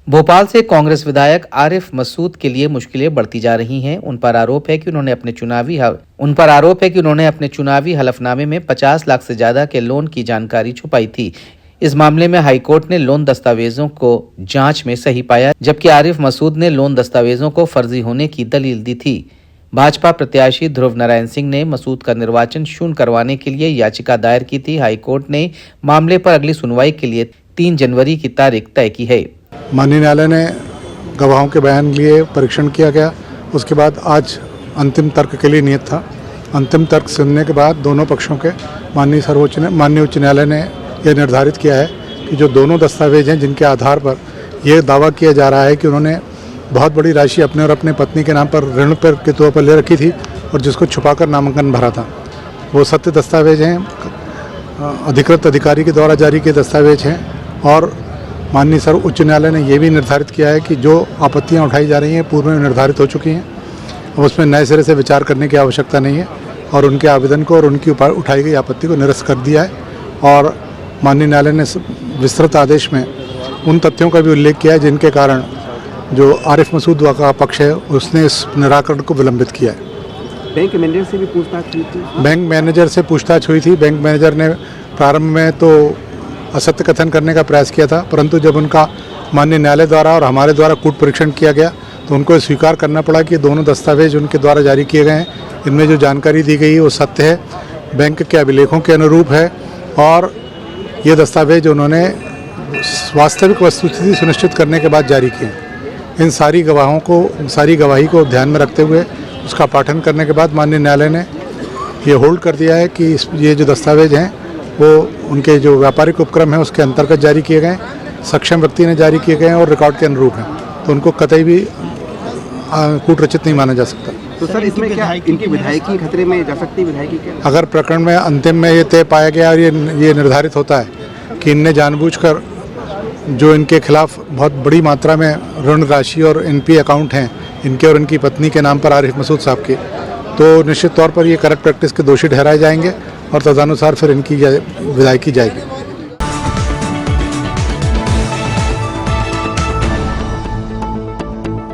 भोपाल से कांग्रेस विधायक आरिफ मसूद के लिए मुश्किलें बढ़ती जा रही हैं। उन पर आरोप है कि उन्होंने अपने चुनावी हलफनामे में 50 लाख से ज्यादा के लोन की जानकारी छुपाई थी। इस मामले में हाईकोर्ट ने लोन दस्तावेजों को जांच में सही पाया, जबकि आरिफ मसूद ने लोन दस्तावेजों को फर्जी होने की दलील दी थी। भाजपा प्रत्याशी ध्रुव नारायण सिंह ने मसूद का निर्वाचन शून्य करवाने के लिए याचिका दायर की थी। हाईकोर्ट ने मामले पर अगली सुनवाई के लिए 3 जनवरी की तारीख तय की है। माननीय न्यायालय ने गवाहों के बयान लिए, परीक्षण किया गया। उसके बाद आज अंतिम तर्क के लिए नियत था। अंतिम तर्क सुनने के बाद दोनों पक्षों के माननीय उच्च न्यायालय ने यह निर्धारित किया है कि जो दोनों दस्तावेज हैं जिनके आधार पर यह दावा किया जा रहा है कि उन्होंने बहुत बड़ी राशि अपने और अपने पत्नी के नाम पर ऋण पर के तौर पर ले रखी थी और जिसको छुपाकर नामांकन भरा था, वो सत्य दस्तावेज हैं, अधिकृत अधिकारी के द्वारा जारी किए दस्तावेज हैं। और माननीय सर्वोच्च उच्च न्यायालय ने यह भी निर्धारित किया है कि जो आपत्तियां उठाई जा रही हैं पूर्व में निर्धारित हो चुकी हैं, अब उसमें नए सिरे से विचार करने की आवश्यकता नहीं है और उनके आवेदन को और उनकी उठाई गई आपत्ति को निरस्त कर दिया है। और माननीय न्यायालय ने विस्तृत आदेश में उन तथ्यों का भी उल्लेख किया है जिनके कारण जो आरिफ मसूद का पक्ष है उसने इस निराकरण को विलंबित किया है। बैंक मैनेजर से भी पूछताछ हुई थी? बैंक मैनेजर से पूछताछ हुई थी। बैंक मैनेजर ने प्रारंभ में तो असत्य कथन करने का प्रयास किया था, परंतु जब उनका माननीय न्यायालय द्वारा और हमारे द्वारा कूट परीक्षण किया गया तो उनको स्वीकार करना पड़ा कि दोनों दस्तावेज उनके द्वारा जारी किए गए हैं, इनमें जो जानकारी दी गई है वो सत्य है, बैंक के अभिलेखों के अनुरूप है और ये दस्तावेज उन्होंने वास्तविक वस्तुस्थिति सुनिश्चित करने के बाद जारी किए। इन सारी गवाही को ध्यान में रखते हुए उसका पाठन करने के बाद माननीय न्यायालय ने ये होल्ड कर दिया है कि ये जो दस्तावेज हैं वो उनके जो व्यापारिक उपक्रम है उसके अंतर्गत जारी किए गए, सक्षम व्यक्ति ने जारी किए गए और रिकॉर्ड के अनुरूप हैं, तो उनको कतई भी कूटरचित नहीं माना जा सकता। तो सर इसमें क्या इनकी विधायकी खतरे में जा सकती है? विधायकी क्या अगर प्रकरण में अंतिम में ये तय पाया गया और ये निर्धारित होता है कि इनने जानबूझकर जो इनके खिलाफ बहुत बड़ी मात्रा में ऋण राशि और एनपी अकाउंट हैं इनके और इनकी पत्नी के नाम पर आरिफ मसूद साहब के, तो निश्चित तौर पर ये करप्ट प्रैक्टिस के दोषी ठहराए जाएंगे और तदनुसार फिर इनकी विधायकी जाएगी।